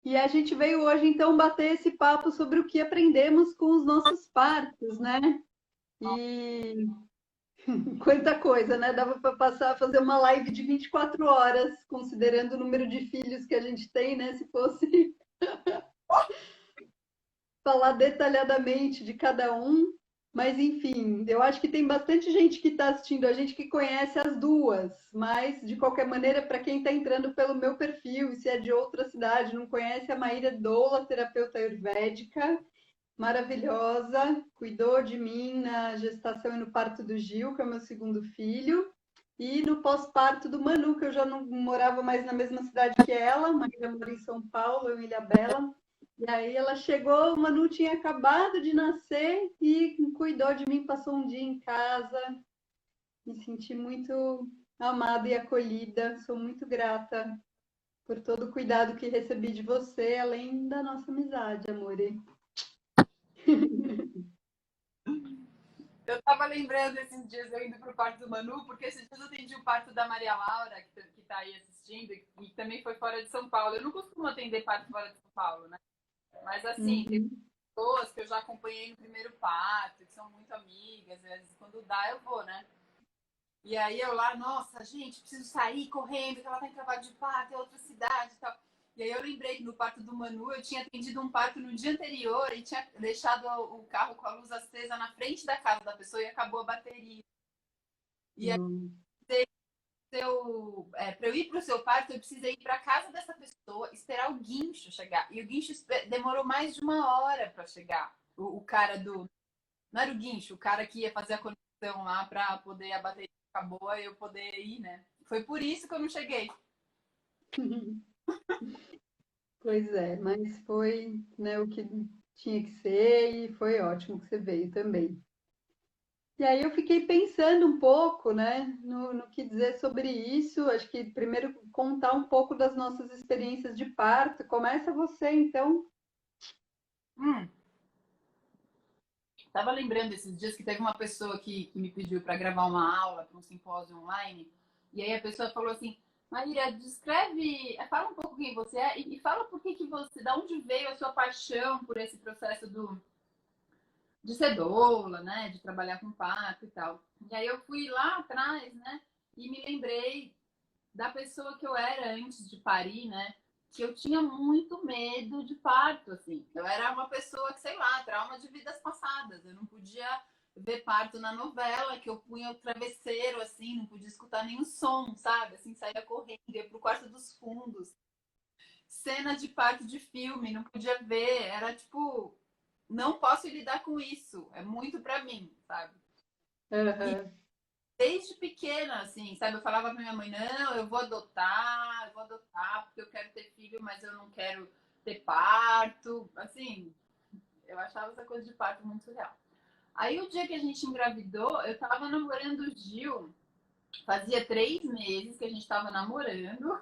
E a gente veio hoje, então, bater esse papo sobre o que aprendemos com os nossos partos, né? E quanta coisa, né? Dava para passar a fazer uma live de 24 horas, considerando o número de filhos que a gente tem, né? Se fosse falar detalhadamente de cada um. Mas, enfim, eu acho que tem bastante gente que está assistindo a gente que conhece as duas. Mas, de qualquer maneira, para quem está entrando pelo meu perfil, e se é de outra cidade, não conhece a Maíra Doula, terapeuta ayurvédica, maravilhosa, cuidou de mim na gestação e no parto do Gil, que é o meu segundo filho, e no pós-parto do Manu, que eu já não morava mais na mesma cidade que ela, Maíra mora em São Paulo, eu em Ilhabela. E aí ela chegou, o Manu tinha acabado de nascer e cuidou de mim, passou um dia em casa. Me senti muito amada e acolhida. Sou muito grata por todo o cuidado que recebi de você, além da nossa amizade, amore. Eu tava lembrando esses dias eu indo pro parto do Manu, porque esses dias eu atendi o parto da Maria Laura, que tá aí assistindo, e também foi fora de São Paulo. Eu não costumo atender parto fora de São Paulo, né? Mas assim, tem Uhum. pessoas que eu já acompanhei no primeiro parto, que são muito amigas, às vezes quando dá eu vou, né? E aí eu lá, nossa, gente, preciso sair correndo, que ela tá em trabalho de parto, é outra cidade e tal. E aí eu lembrei que no parto do Manu eu tinha atendido um parto no dia anterior e tinha deixado o carro com a luz acesa na frente da casa da pessoa e acabou a bateria. E aí Uhum. para eu ir para o seu parto, eu precisei ir para casa dessa pessoa, esperar o guincho chegar. E o guincho demorou mais de 1 hora para chegar. O cara do. Não era o guincho, o cara que ia fazer a conexão lá para poder a bateria ficar boa e eu poder ir, né? Foi por isso que eu não cheguei. Pois é, mas foi, né, o que tinha que ser e foi ótimo que você veio também. E aí eu fiquei pensando um pouco, né, no que dizer sobre isso. Acho que primeiro contar um pouco das nossas experiências de parto. Começa você, então. Hum, Tava lembrando esses dias que teve uma pessoa que me pediu para gravar uma aula para um simpósio online. E aí a pessoa falou assim: Maíra, descreve, fala um pouco quem você é e fala por que você, da onde veio a sua paixão por esse processo de ser doula, né, de trabalhar com parto e tal. E aí eu fui lá atrás, né, e me lembrei da pessoa que eu era antes de parir, né? Que eu tinha muito medo de parto, assim. Eu era uma pessoa que, sei lá, trauma de vidas passadas. Eu não podia ver parto na novela, que eu punha o travesseiro, assim, não podia escutar nenhum som, sabe? Assim, saía correndo, ia pro quarto dos fundos. Cena de parto de filme, não podia ver. Era tipo, não posso lidar com isso. É muito pra mim, sabe? E Aham. desde pequena, assim, sabe? Eu falava pra minha mãe, não, eu vou adotar, porque eu quero ter filho, mas eu não quero ter parto. Assim, eu achava essa coisa de parto muito real. Aí o dia que a gente engravidou, eu tava namorando o Gil, fazia 3 meses que a gente tava namorando,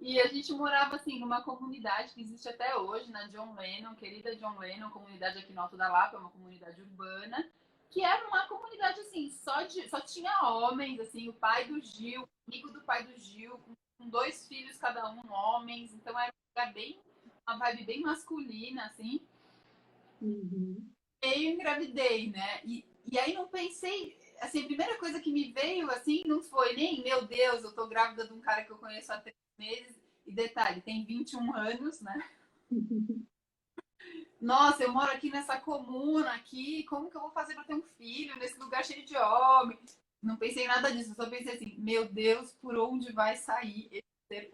e a gente morava, assim, numa comunidade que existe até hoje, na John Lennon, querida John Lennon, comunidade aqui no Alto da Lapa, é uma comunidade urbana, que era uma comunidade, assim, só tinha homens, assim, o pai do Gil, amigo do pai do Gil, com 2 filhos cada um, homens, então era um lugar bem, uma vibe bem masculina, assim. Uhum. E aí eu engravidei, né? E aí não pensei, assim, a primeira coisa que me veio, assim, não foi nem, meu Deus, eu tô grávida de um cara que eu conheço há 3 meses, e detalhe, tem 21 anos, né? Nossa, eu moro aqui nessa comuna aqui, como que eu vou fazer para ter um filho nesse lugar cheio de homem? Não pensei em nada disso, só pensei assim, meu Deus, por onde vai sair esse ser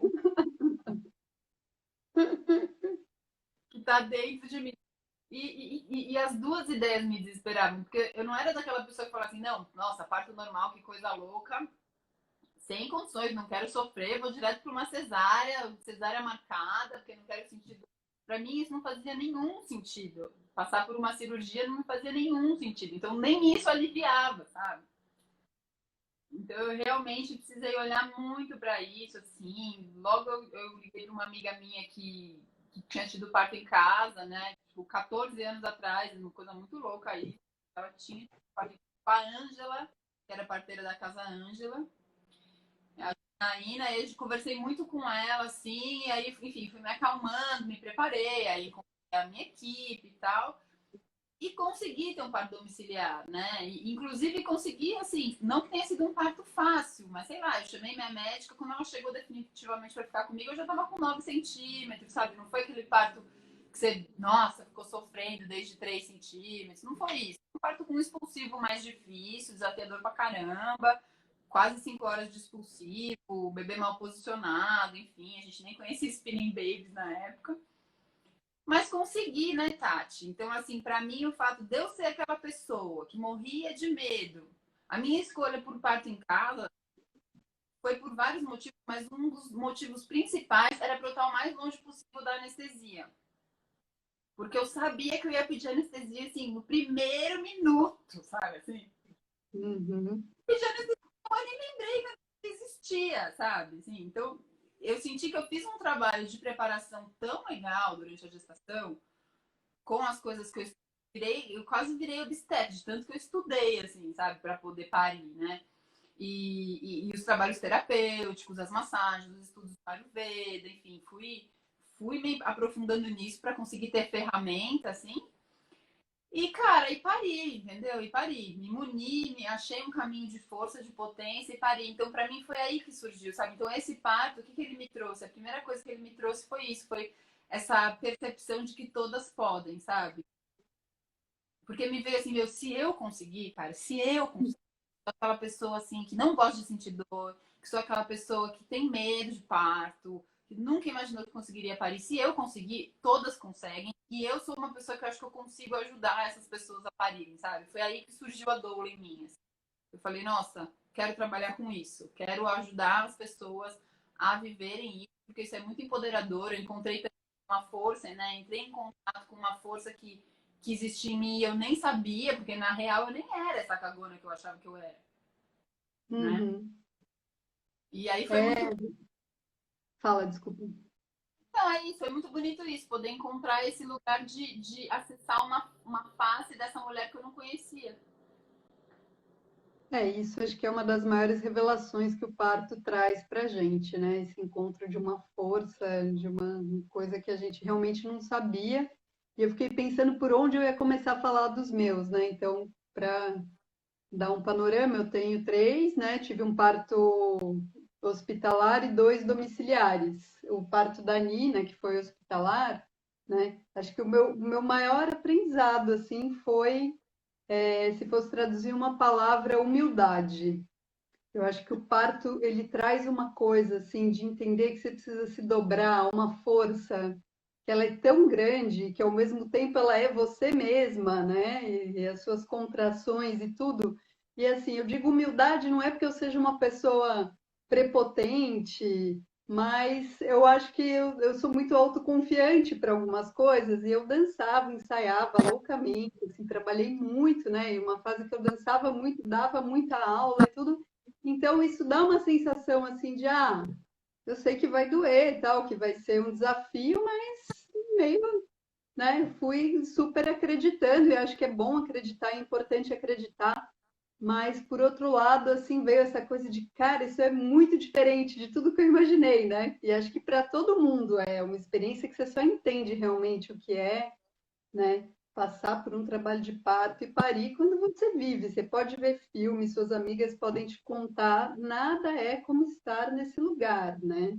que tá dentro de mim? E as duas ideias me desesperavam, porque eu não era daquela pessoa que falava assim, não, nossa, parto normal, que coisa louca, sem condições, não quero sofrer, vou direto para uma cesárea, cesárea marcada, porque não quero sentir dor. Para mim isso não fazia nenhum sentido. Passar por uma cirurgia não fazia nenhum sentido. Então nem isso aliviava, sabe? Então eu realmente precisei olhar muito para isso, assim. Logo eu liguei para uma amiga minha que tinha tido parto em casa, né? Tipo, 14 anos atrás, uma coisa muito louca aí. Ela tinha parto com a Ângela, que era parteira da casa Ângela. a Ina, aí eu conversei muito com ela, assim, e aí, enfim, fui me acalmando, me preparei, aí com a minha equipe e tal, e consegui ter um parto domiciliar, né? E, inclusive consegui, assim, não que tenha sido um parto fácil, mas sei lá, eu chamei minha médica, quando ela chegou definitivamente para ficar comigo, eu já tava com 9 centímetros, sabe? Não foi aquele parto que você, nossa, ficou sofrendo desde 3 centímetros, não foi isso. Um parto com um expulsivo mais difícil, desafiador pra caramba, quase 5 horas de expulsivo, o bebê mal posicionado, enfim, a gente nem conhecia spinning babies na época. Mas consegui, né, Tati? Então, assim, para mim, o fato de eu ser aquela pessoa que morria de medo, a minha escolha por parto em casa foi por vários motivos, mas um dos motivos principais era para eu estar o mais longe possível da anestesia. Porque eu sabia que eu ia pedir anestesia, assim, no primeiro minuto, sabe, assim? Uhum. Pedir anestesia, eu nem lembrei que existia, sabe? Assim, então, eu senti que eu fiz um trabalho de preparação tão legal durante a gestação, com as coisas que eu virei, eu quase virei obstetra, de tanto que eu estudei, assim, sabe, para poder parir, né? E os trabalhos terapêuticos, as massagens, os estudos do Ayurveda, enfim, fui me aprofundando nisso para conseguir ter ferramenta, assim. E, cara, e pari, entendeu? E pari. Me muni, me achei um caminho de força, de potência e pari. Então, para mim, foi aí que surgiu, sabe? Então, esse parto, o que ele me trouxe? A primeira coisa que ele me trouxe foi isso, foi essa percepção de que todas podem, sabe? Porque me veio assim, meu, se eu conseguir, cara, se eu conseguir, sou aquela pessoa assim que não gosta de sentir dor, que sou aquela pessoa que tem medo de parto, que nunca imaginou que conseguiria parir. Se eu conseguir, todas conseguem. E eu sou uma pessoa que eu acho que eu consigo ajudar essas pessoas a parirem, sabe? Foi aí que surgiu a doula em mim. Assim. Eu falei, nossa, quero trabalhar com isso, quero ajudar as pessoas a viverem isso, porque isso é muito empoderador. Eu encontrei uma força, né? Entrei em contato com uma força que existia em mim e eu nem sabia, porque na real eu nem era essa cagona que eu achava que eu era, né? Uhum. E aí foi muito. É, fala, desculpa. Então, é isso, foi muito bonito isso, poder encontrar esse lugar de acessar uma face dessa mulher que eu não conhecia. É isso, acho que é uma das maiores revelações que o parto traz para a gente, né? Esse encontro de uma força, de uma coisa que a gente realmente não sabia. E eu fiquei pensando por onde eu ia começar a falar dos meus, né? Então, para dar um panorama, eu tenho três, né? Tive um parto hospitalar e dois domiciliares. O parto da Nina, que foi hospitalar, né? Acho que o meu maior aprendizado, assim, foi, se fosse traduzir uma palavra, humildade. Eu acho que o parto, ele traz uma coisa, assim, de entender que você precisa se dobrar, uma força que ela é tão grande que ao mesmo tempo ela é você mesma, né? E as suas contrações e tudo. E assim, eu digo humildade não é porque eu seja uma pessoa prepotente, mas eu acho que eu sou muito autoconfiante para algumas coisas e eu dançava, ensaiava loucamente, assim, trabalhei muito, né? E uma fase que eu dançava muito, dava muita aula e tudo. Então isso dá uma sensação assim de eu sei que vai doer e tal, que vai ser um desafio, mas meio, né? Fui super acreditando e acho que é bom acreditar, é importante acreditar. Mas por outro lado, assim, veio essa coisa de, cara, isso é muito diferente de tudo que eu imaginei, né? E acho que para todo mundo é uma experiência que você só entende realmente o que é, né? Passar por um trabalho de parto e parir quando você vive. Você pode ver filmes, suas amigas podem te contar, nada é como estar nesse lugar, né?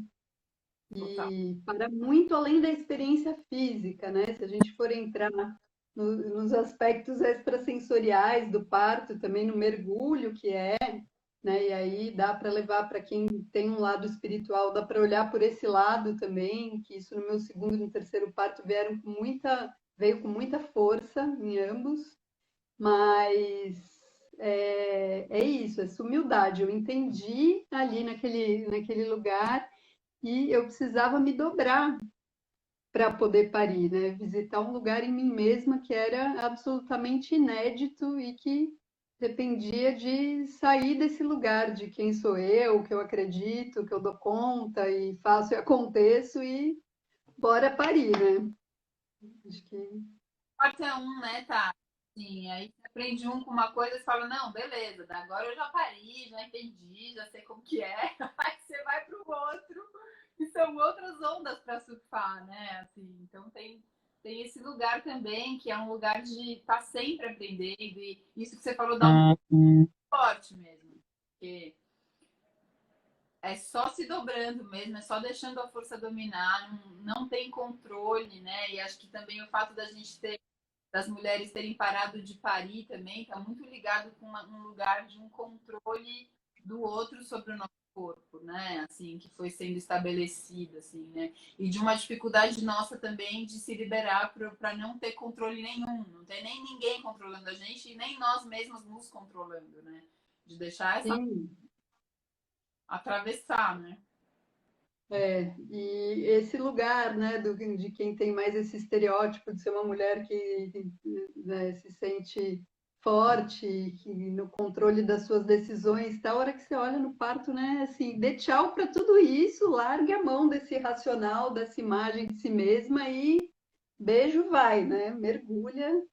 Total. E para muito além da experiência física, né? Se a gente for entrar nos aspectos extrasensoriais do parto, também no mergulho, que é, né? E aí dá para levar para quem tem um lado espiritual, dá para olhar por esse lado também, que isso no meu segundo e no terceiro parto veio com muita força em ambos, mas é isso, essa humildade. Eu entendi ali naquele lugar e eu precisava me dobrar para poder parir, né? Visitar um lugar em mim mesma que era absolutamente inédito e que dependia de sair desse lugar de quem sou eu, que eu acredito, que eu dou conta e faço e aconteço e bora parir, né? Acho que Parte é um, né, tá? Sim, aí aprende com uma coisa e fala, não, beleza, agora eu já parei, já entendi, já sei como que é. Aí você vai para o outro e são outras ondas para surfar, né? Assim, então tem esse lugar também, que é um lugar de estar tá sempre aprendendo. E isso que você falou dá um forte mesmo. Porque é só se dobrando mesmo, é só deixando a força dominar, não tem controle, né? E acho que também o fato da gente ter, das mulheres terem parado de parir também, está muito ligado com um lugar de um controle do outro sobre o nosso corpo, né? Assim, que foi sendo estabelecido, assim, né? E de uma dificuldade nossa também de se liberar para não ter controle nenhum, não ter nem ninguém controlando a gente e nem nós mesmos nos controlando, né? De deixar essa Sim. atravessar, né? E esse lugar, né, de quem tem mais esse estereótipo de ser uma mulher que né, se sente forte, que no controle das suas decisões, da hora que você olha no parto, né, assim, dê tchau para tudo isso, largue a mão desse racional, dessa imagem de si mesma e beijo vai, né, mergulha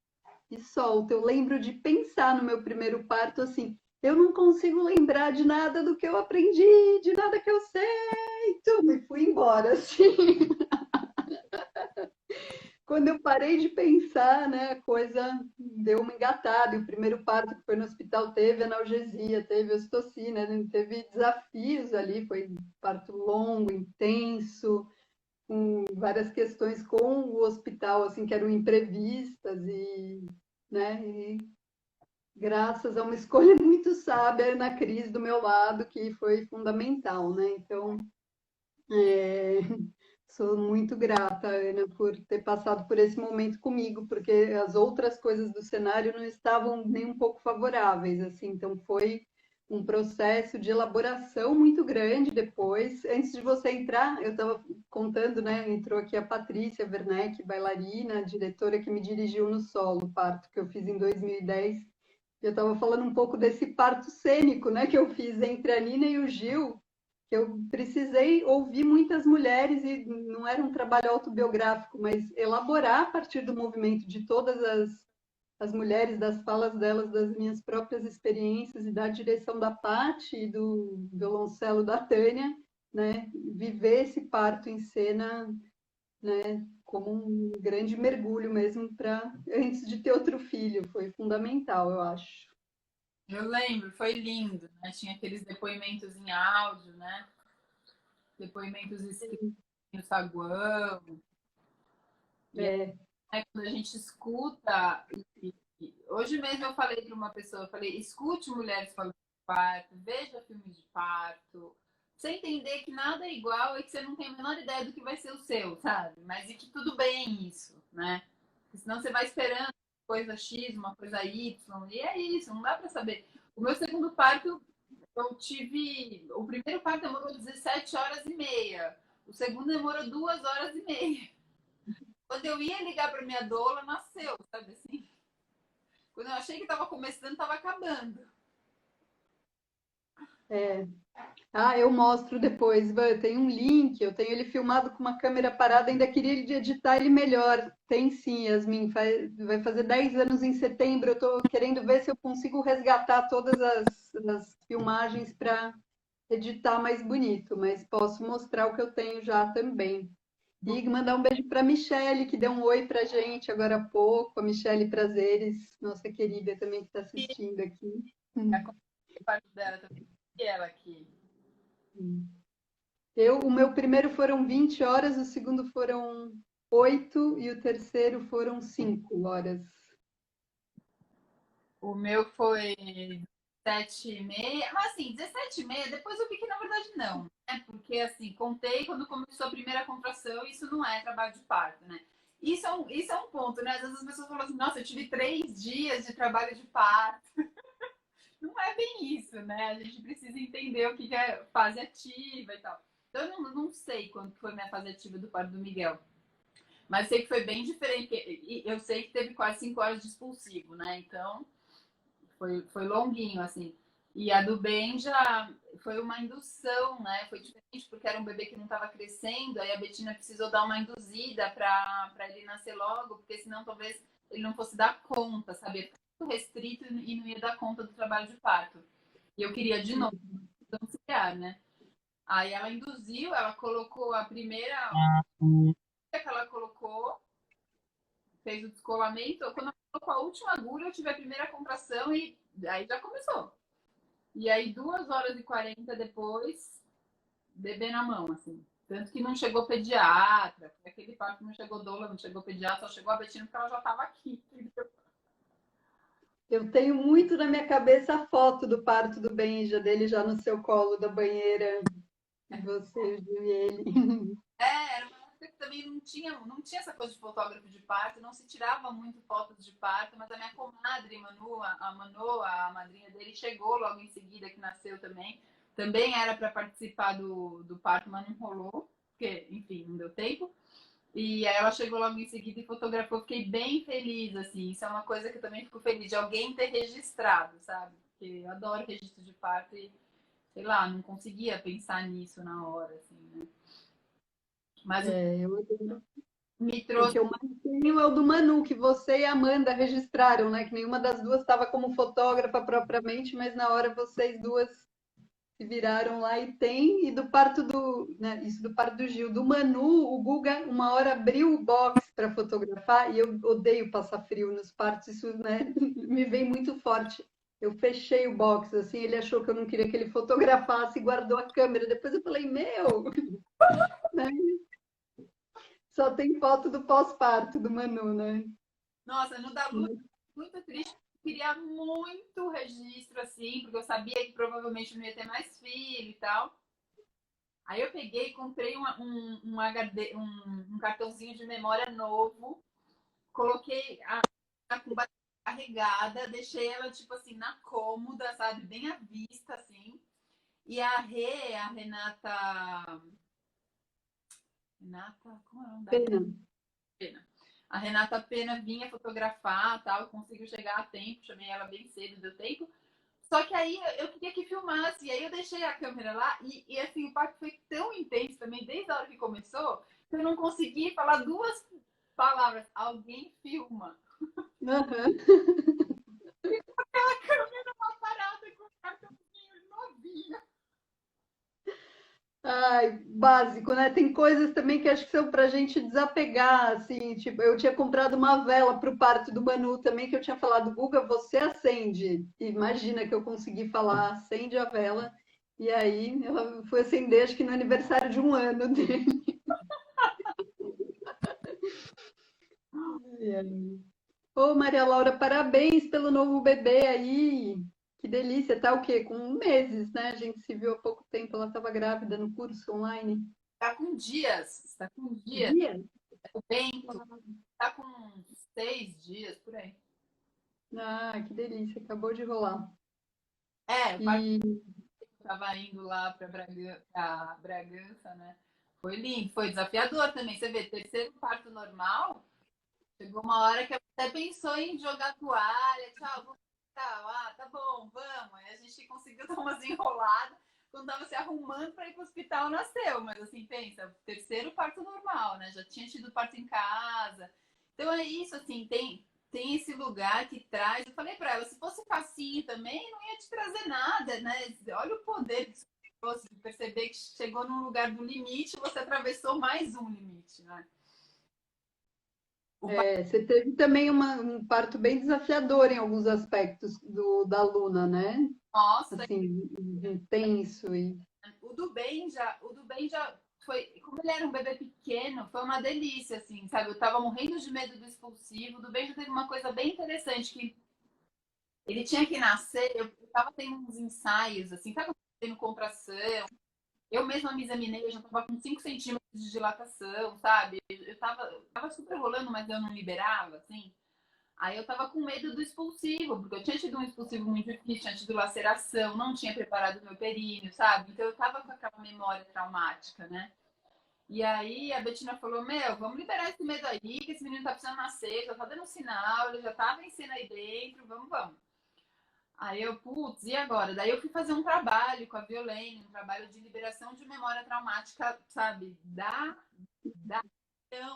e solta. Eu lembro de pensar no meu primeiro parto assim, eu não consigo lembrar de nada do que eu aprendi, de nada que eu sei, e fui embora, assim. Quando eu parei de pensar, né, a coisa deu uma engatada. E o primeiro parto que foi no hospital teve analgesia, teve ocitocina, né, teve desafios ali, foi parto longo, intenso, com várias questões com o hospital, assim, que eram imprevistas né, e graças a uma escolha muito sábia na Cris do meu lado, que foi fundamental, né? Então, é, sou muito grata, Ana, por ter passado por esse momento comigo, porque as outras coisas do cenário não estavam nem um pouco favoráveis, assim. Então, foi um processo de elaboração muito grande depois. Antes de você entrar, eu estava contando, né? Entrou aqui a Patrícia Werneck, bailarina, diretora que me dirigiu no solo, parto que eu fiz em 2010. Eu estava falando um pouco desse parto cênico, né, que eu fiz entre a Nina e o Gil, que eu precisei ouvir muitas mulheres e não era um trabalho autobiográfico, mas elaborar a partir do movimento de todas as mulheres, das falas delas, das minhas próprias experiências e da direção da Paty e do violoncelo da Tânia, né, viver esse parto em cena, né, como um grande mergulho mesmo para antes de ter outro filho, foi fundamental, eu acho. Eu lembro, foi lindo, né? Tinha aqueles depoimentos em áudio, né? Depoimentos escritos no saguão. E É, aí, quando a gente escuta, hoje mesmo eu falei para uma pessoa, eu falei, escute mulheres falando de parto, veja filmes de parto, você entender que nada é igual e que você não tem a menor ideia do que vai ser o seu, sabe? Mas e que tudo bem isso, né? Porque senão você vai esperando coisa X, uma coisa Y, e é isso, não dá para saber. O meu segundo parto, eu tive. O primeiro parto demorou 17 horas e meia, o segundo demorou 2 horas e meia. Quando eu ia ligar para minha doula, nasceu, sabe assim? Quando eu achei que estava começando, estava acabando. é. Ah, eu mostro depois. Tem um link, eu tenho ele filmado com uma câmera parada, ainda queria editar ele melhor. Tem sim, Yasmin, vai fazer 10 anos em setembro. Eu estou querendo ver se eu consigo resgatar todas as filmagens para editar mais bonito, mas posso mostrar o que eu tenho já também. E mandar um beijo para a Michele, que deu um oi para a gente agora há pouco, a Michele Prazeres, nossa querida também que está E assistindo aqui. a parte dela também. E ela aqui. O meu primeiro foram 20 horas, o segundo foram 8 e o terceiro foram 5 horas. O meu foi 17h30. Mas assim, 17h30, depois eu vi que na verdade não. Né? Porque assim, contei quando começou a primeira contração, isso não é trabalho de parto, né? Isso é um ponto, né? Às vezes as pessoas falam assim, nossa, eu tive 3 dias de trabalho de parto. Não é bem isso, né? A gente precisa entender o que é fase ativa e tal. Então, eu não sei quando foi minha fase ativa do parto do Miguel. Mas sei que foi bem diferente. E eu sei que teve quase 5 horas de expulsivo, né? Então, foi longuinho, assim. E a do Ben já foi uma indução, né? Foi diferente porque era um bebê que não estava crescendo. Aí a Betina precisou dar uma induzida para ele nascer logo, porque senão talvez ele não fosse dar conta, sabe? restrito e não ia dar conta do trabalho de parto. E eu queria de novo auxiliar, né? Aí ela induziu, ela colocou a primeira que ela colocou, fez o descolamento. Quando ela colocou a última agulha, eu tive a primeira contração e aí já começou. E aí, 2h40 depois, bebê na mão, assim. Tanto que não chegou pediatra, aquele parto não chegou doula, não chegou pediatra, só chegou a Betina porque ela já estava aqui. Eu tenho muito na minha cabeça a foto do parto do Benja, dele já no seu colo da banheira, e você viu ele. Era uma época que também não tinha essa coisa de fotógrafo de parto, não se tirava muito fotos de parto, mas a minha comadre, Manu, a Manu, a madrinha dele, chegou logo em seguida, que nasceu também. Também era para participar do parto, mas não rolou, porque, enfim, não deu tempo. E aí ela chegou logo em seguida e fotografou. Fiquei bem feliz, assim. Isso é uma coisa que eu também fico feliz, de alguém ter registrado, sabe? Porque eu adoro registro de parto e, sei lá, não conseguia pensar nisso na hora, assim, né? Mas me O trouxe. que eu mais tenho é o do Manu, que você e a Amanda registraram, né? Que nenhuma das duas estava como fotógrafa propriamente, mas na hora vocês duas se viraram lá e tem. E do parto né, isso do parto do Gil. Do Manu, o Guga uma hora abriu o box para fotografar e eu odeio passar frio nos partos, isso, né, me vem muito forte. Eu fechei o box, assim, ele achou que eu não queria que ele fotografasse e guardou a câmera. Depois eu falei, meu, né? Só tem foto do pós-parto do Manu, né? Nossa, no da Lua, muito triste. Eu queria muito registro, assim, porque eu sabia que provavelmente não ia ter mais filho e tal. Aí eu peguei e comprei um HD, um cartãozinho de memória novo, coloquei com bateria carregada, deixei ela, tipo assim, na cômoda, sabe? Bem à vista, assim. E a Renata. Renata, como é o nome dela? Pena. Pena. A Renata Pena vinha fotografar, tal, conseguiu chegar a tempo, chamei ela bem cedo, deu tempo. Só que aí eu queria que filmasse, e aí eu deixei a câmera lá, e assim, o parto foi tão intenso também, desde a hora que começou, que eu não consegui falar duas palavras. Alguém filma. Uhum. Aquela câmera mal parada com o cartãozinho novinho. Ai, básico, né? Tem coisas também que acho que são pra gente desapegar, assim, tipo, eu tinha comprado uma vela pro parto do Manu também, que eu tinha falado, Guga, você acende. Imagina que eu consegui falar, acende a vela, e aí ela foi acender, acho que no aniversário de 1 ano dele. E aí, ô, Maria Laura, parabéns pelo novo bebê aí. Que delícia, tá o quê? Com meses, né? A gente se viu há pouco tempo, ela estava grávida no curso online. Tá com dias, tá com dias. Dia? O Bento tá com uns 6 dias, por aí. Ah, que delícia, acabou de rolar. É, o parto E tava indo lá pra Bragança, né? Foi lindo, foi desafiador também. Você vê, terceiro parto normal, chegou uma hora que até pensou em jogar toalha, tchau, vou tal, tá bom, vamos. Aí a gente conseguiu dar umas enroladas. Quando tava se arrumando para ir pro hospital, nasceu. Mas assim, pensa, terceiro parto normal, né? Já tinha tido parto em casa. Então é isso, assim, tem esse lugar que traz. Eu falei para ela, se fosse facinho também, não ia te trazer nada, né? Olha o poder que isso trouxe, de perceber que chegou num lugar do limite, você atravessou mais um limite, né? O você teve também um parto bem desafiador em alguns aspectos da Luna, né? nosso Assim, intenso e o do Ben já foi, como ele era um bebê pequeno, foi uma delícia, assim, sabe? Eu tava morrendo de medo do expulsivo. O do Ben já teve uma coisa bem interessante, que ele tinha que nascer, eu tava tendo uns ensaios, assim, tava tendo contração. Eu mesma me examinei, eu já tava com 5 centímetros de dilatação, sabe? Eu tava super rolando, mas eu não liberava, assim. Aí eu tava com medo do expulsivo, porque eu tinha tido um expulsivo muito difícil, tinha tido laceração, não tinha preparado o meu períneo, sabe? Então eu tava com aquela memória traumática, né? E aí a Betina falou, meu, vamos liberar esse medo aí, que esse menino tá precisando nascer, já tá dando sinal, ele já tá vencendo aí dentro, vamos. Aí eu, putz, e agora? Daí eu fui fazer um trabalho com a Violene, um trabalho de liberação de memória traumática, sabe? Da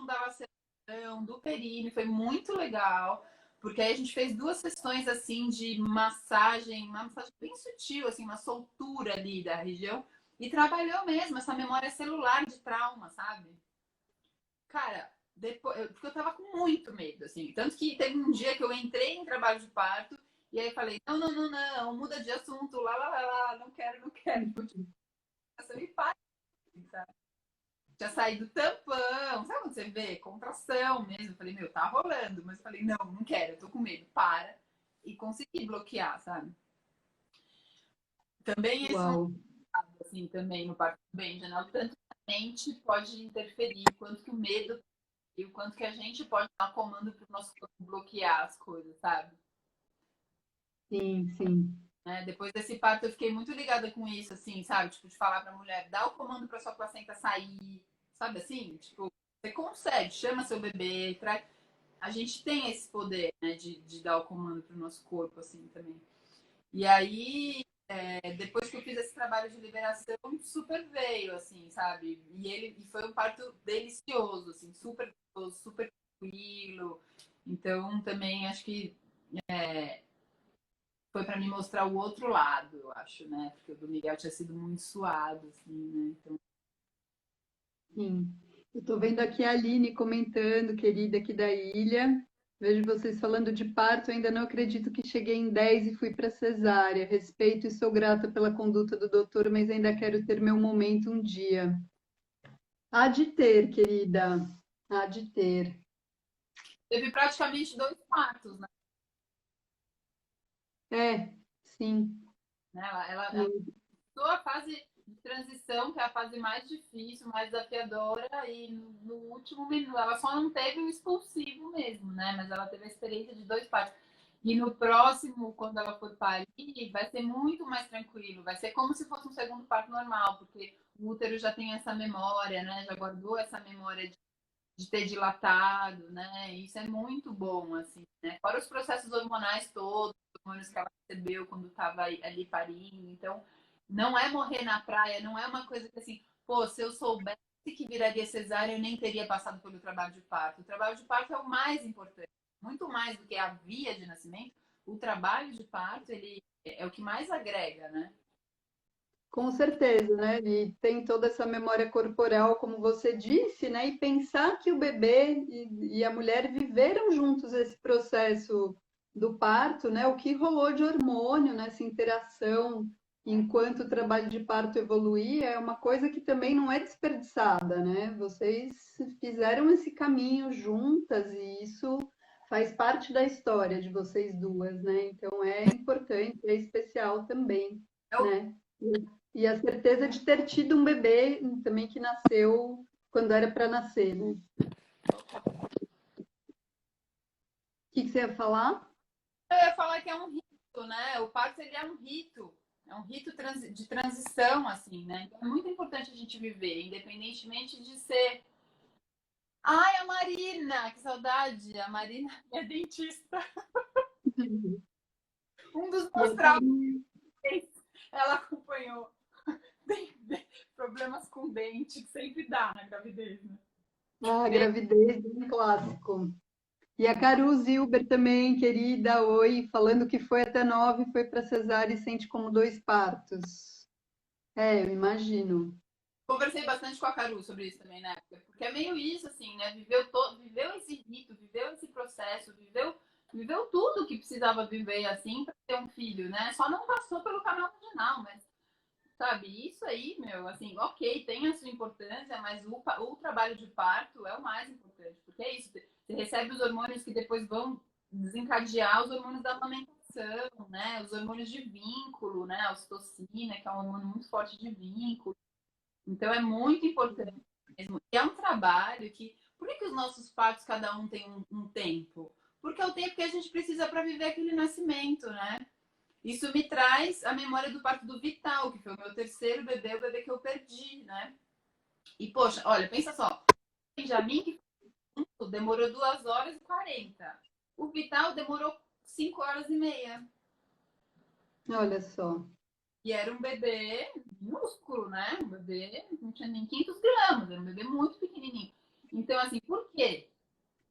laceração, do períneo, foi muito legal, Porque aí a gente fez 2 sessões, assim, de massagem, uma massagem bem sutil, assim, uma soltura ali da região. E trabalhou mesmo essa memória celular de trauma, sabe? Cara, depois, porque eu tava com muito medo, assim. Tanto que teve um dia que eu entrei em trabalho de parto e aí falei, não, não, não, não, muda de assunto, lá, não quero, não quero. E para, sabe? Tinha saído tampão, sabe quando você vê? Contração mesmo. Eu falei, meu, tá rolando. Mas eu falei, não, não quero, eu tô com medo, para. E consegui bloquear, sabe? Também esse é um Uau. assim, também no parto do Benjamin, o tanto que a mente pode interferir, o quanto que o medo e o quanto que a gente pode dar comando para o nosso corpo bloquear as coisas, sabe? Sim, sim. Né? Depois desse parto eu fiquei muito ligada com isso, assim, sabe? Tipo, de falar para a mulher, dá o comando para sua placenta sair, sabe assim? Tipo, você consegue, chama seu bebê, traz. A gente tem esse poder, né, de dar o comando para o nosso corpo, assim, também. E aí, depois que eu fiz esse trabalho de liberação, super veio, assim, sabe? E foi um parto delicioso, assim, super gostoso, super tranquilo. Então, também acho que foi para me mostrar o outro lado, eu acho, né? Porque o do Miguel tinha sido muito suado, assim, né? Então, Sim. Eu estou vendo aqui a Aline comentando, querida aqui da ilha. Vejo vocês falando de parto, ainda não acredito que cheguei em 10 e fui para cesárea. Respeito e sou grata pela conduta do doutor, mas ainda quero ter meu momento um dia. Há de ter, querida. Há de ter. teve praticamente 2 partos, né? É, sim. Ela a fase de transição, que é a fase mais difícil, mais desafiadora, e no último minuto, ela só não teve o expulsivo mesmo, né? Mas ela teve a experiência de 2 partos. E no próximo, quando ela for parir, vai ser muito mais tranquilo, vai ser como se fosse um segundo parto normal, porque o útero já tem essa memória, né? Já guardou essa memória de ter dilatado, né? Isso é muito bom, assim, né? Fora os processos hormonais todos, os hormônios que ela recebeu quando estava ali parindo. Então, não é morrer na praia, não é uma coisa que assim, pô, se eu soubesse que viraria cesárea, eu nem teria passado pelo trabalho de parto. O trabalho de parto é o mais importante, muito mais do que a via de nascimento. O trabalho de parto, ele é o que mais agrega, né? Com certeza, né? E tem toda essa memória corporal, como você disse, né? E pensar que o bebê e a mulher viveram juntos esse processo do parto, né? O que rolou de hormônio nessa interação enquanto o trabalho de parto evoluía é uma coisa que também não é desperdiçada, né? Vocês fizeram esse caminho juntas e isso faz parte da história de vocês duas, né? Então é importante, é especial também, Eu, né? E a certeza de ter tido um bebê também que nasceu quando era para nascer, né? O que você ia falar? eu ia falar que é um rito, né? O parto ele é um rito de transição, assim, né? Então é muito importante a gente viver, independentemente de ser. Ai, a Marina, que saudade! A Marina é dentista. Um dos E meus a traumas, Karine? ela acompanhou problemas com dente, que sempre dá na gravidez, né? Ah, gravidez, um clássico. E a Caru Zilber também, querida, oi, falando que foi até 9, foi para cesárea e sente como 2 partos. É, eu imagino. Conversei bastante com a Caru sobre isso também, né? Porque é meio isso, assim, né? Viveu esse rito, viveu esse processo, viveu tudo que precisava viver, assim, para ter um filho, né? Só não passou pelo canal vaginal, mas, sabe, isso aí, meu, assim, ok, tem a sua importância, mas o trabalho de parto é o mais importante, porque é isso, você recebe os hormônios que depois vão desencadear os hormônios da amamentação, né? Os hormônios de vínculo, né? A ocitocina, que é um hormônio muito forte de vínculo. Então é muito importante mesmo. E é um trabalho que. Por que os nossos partos, cada um tem um tempo? Porque é o tempo que a gente precisa para viver aquele nascimento, né? Isso me traz a memória do parto do Vital, que foi o meu terceiro bebê, o bebê que eu perdi, né? E, poxa, olha, pensa só. O Benjamin, que demorou 2 horas e 40. O Vital demorou 5 horas e meia. Olha só. E era um bebê minúsculo, né? Um bebê não tinha nem 500 gramas, era um bebê muito pequenininho. Então, assim, por quê?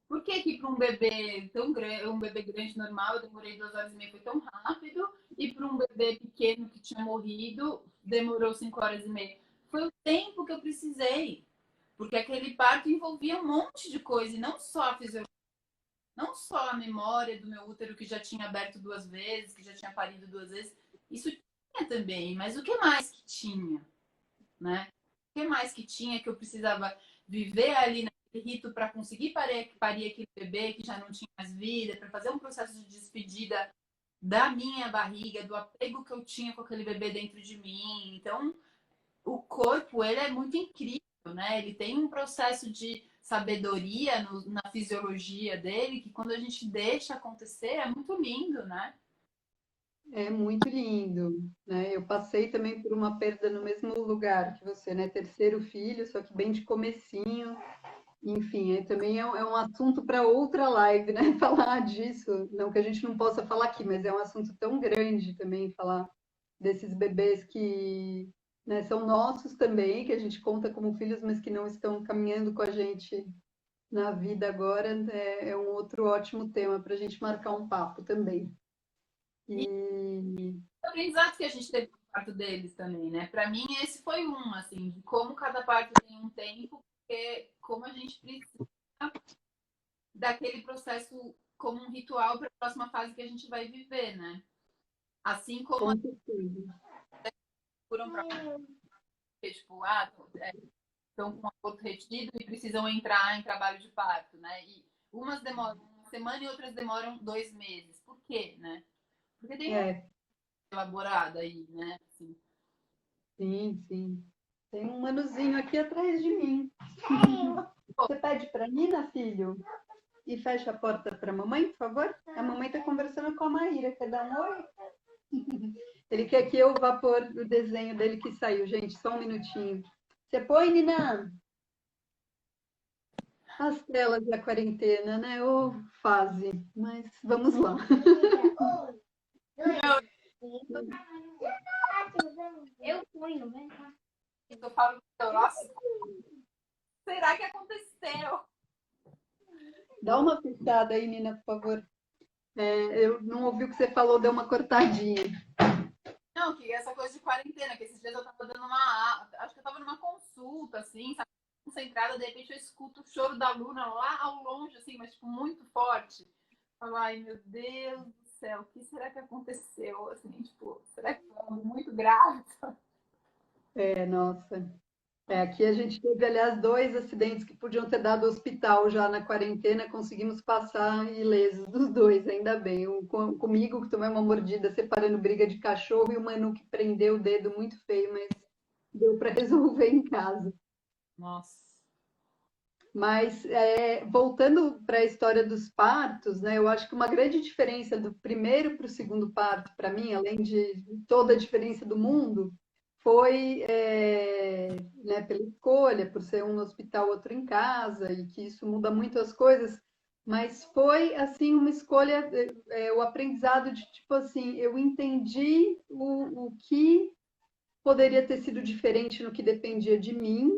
Por que que para um bebê tão grande, um bebê grande normal, eu demorei 2 horas e meia, foi tão rápido, e para um bebê pequeno que tinha morrido, demorou 5 horas e meia? Foi o tempo que eu precisei, porque aquele parto envolvia um monte de coisa, e não só a fisiologia, não só a memória do meu útero que já tinha aberto 2 vezes, que já tinha parido 2 vezes, isso tinha também, mas o que mais que tinha, né? O que mais que tinha que eu precisava viver ali naquele rito para conseguir parir aquele bebê que já não tinha mais vida, para fazer um processo de despedida da minha barriga, do apego que eu tinha com aquele bebê dentro de mim. Então, o corpo, ele é muito incrível, né? Ele tem um processo de sabedoria na fisiologia dele que quando a gente deixa acontecer é muito lindo, né? É muito lindo, né? Eu passei também por uma perda no mesmo lugar que você, né? Terceiro filho, só que bem de comecinho. Enfim, também é um assunto para outra live, né? Falar disso, não que a gente não possa falar aqui, mas é um assunto tão grande também falar desses bebês que, né, são nossos também, que a gente conta como filhos, mas que não estão caminhando com a gente na vida agora. É um outro ótimo tema para a gente marcar um papo também. E E o aprendizado que a gente teve no parto deles também, né? Para mim, esse foi um, assim, de como cada parto tem um tempo, porque como a gente precisa daquele processo como um ritual para a próxima fase que a gente vai viver, né? Assim como com certeza. foram para tipo, estão com um aborto retido e precisam entrar em trabalho de parto, né? E umas demoram uma semana e outras demoram 2 meses. Por quê, né? Porque tem um É, elaborado aí, né? Assim. sim, sim. Tem um manuzinho aqui atrás de mim. Você pede para Nina, filho? E fecha a porta para a mamãe, por favor. A mamãe está conversando com a Maíra. Quer dar um oi? Ele quer que eu vá pôr o desenho dele que saiu. Gente, só um minutinho. Você põe, Nina? As telas da quarentena, né? Ô, fase. Mas vamos lá. Eu ponho, né? Eu falo, nossa, será que aconteceu? Dá uma fechada aí, Nina, por favor. Eu não ouvi o que você falou, deu uma cortadinha. Não, que essa coisa de quarentena, que esses dias eu tava dando uma. Acho que eu tava numa consulta, assim, sabe? Concentrada, de repente eu escuto o choro da Luna lá ao longe, assim, mas tipo, muito forte. Falo, ai meu Deus do céu, o que será que aconteceu? Assim, tipo, será que foi algo muito grave? Nossa. Aqui a gente teve, aliás, 2 acidentes que podiam ter dado hospital já na quarentena, conseguimos passar ilesos dos dois, ainda bem. Comigo, que tomei uma mordida separando briga de cachorro, e o Manu que prendeu o dedo muito feio, mas deu para resolver em casa. Nossa. Mas, voltando para a história dos partos, né, eu acho que uma grande diferença do primeiro para o segundo parto, para mim, além de toda a diferença do mundo, foi, né, pela escolha, por ser um no hospital, outro em casa, e que isso muda muito as coisas, mas foi, assim, uma escolha, o aprendizado de, tipo assim, eu entendi o que poderia ter sido diferente no que dependia de mim,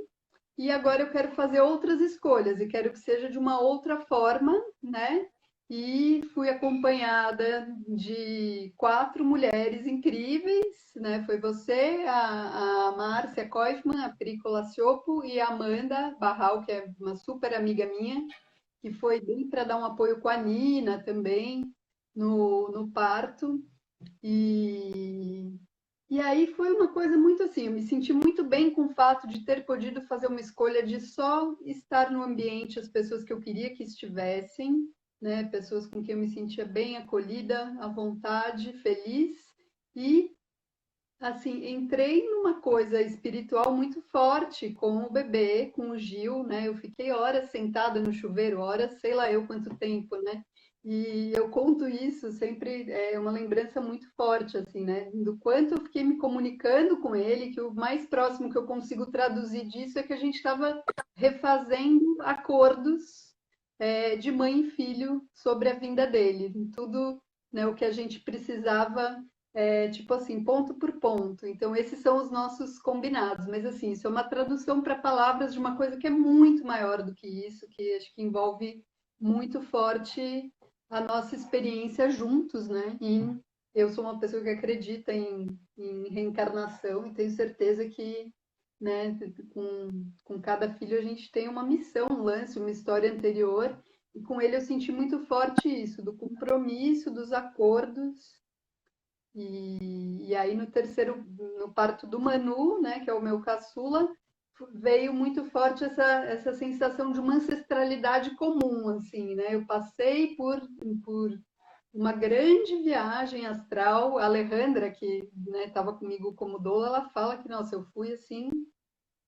e agora eu quero fazer outras escolhas e quero que seja de uma outra forma, né? E fui acompanhada de 4 mulheres incríveis, né? Foi você, a Márcia Koifman, a Pri Colaciopo e a Amanda Barral, que é uma super amiga minha, que foi bem para dar um apoio com a Nina também no parto. E e aí foi uma coisa muito assim, eu me senti muito bem com o fato de ter podido fazer uma escolha de só estar no ambiente, as pessoas que eu queria que estivessem, né? Pessoas com quem eu me sentia bem acolhida, à vontade, feliz. E assim, entrei numa coisa espiritual muito forte com o bebê, com o Gil, né? Eu fiquei horas sentada no chuveiro, horas, sei lá eu quanto tempo, né? E eu conto isso sempre, é uma lembrança muito forte, assim, né? Do quanto eu fiquei me comunicando com ele, que o mais próximo que eu consigo traduzir disso é que a gente estava refazendo acordos, de mãe e filho sobre a vinda dele. Tudo, né, o que a gente precisava, tipo assim, ponto por ponto. Então, esses são os nossos combinados. Mas, assim, isso é uma tradução para palavras de uma coisa que é muito maior do que isso, que acho que envolve muito forte a nossa experiência juntos, né? E eu sou uma pessoa que acredita em reencarnação e tenho certeza que, né, com cada filho a gente tem uma missão, um lance, uma história anterior. E com ele eu senti muito forte isso, do compromisso, dos acordos. E aí no terceiro, no parto do Manu, né, que é o meu caçula, veio muito forte essa sensação de uma ancestralidade comum, assim, né? Eu passei por uma grande viagem astral. A Alejandra, que estava comigo como doula, ela fala que, nossa, eu fui assim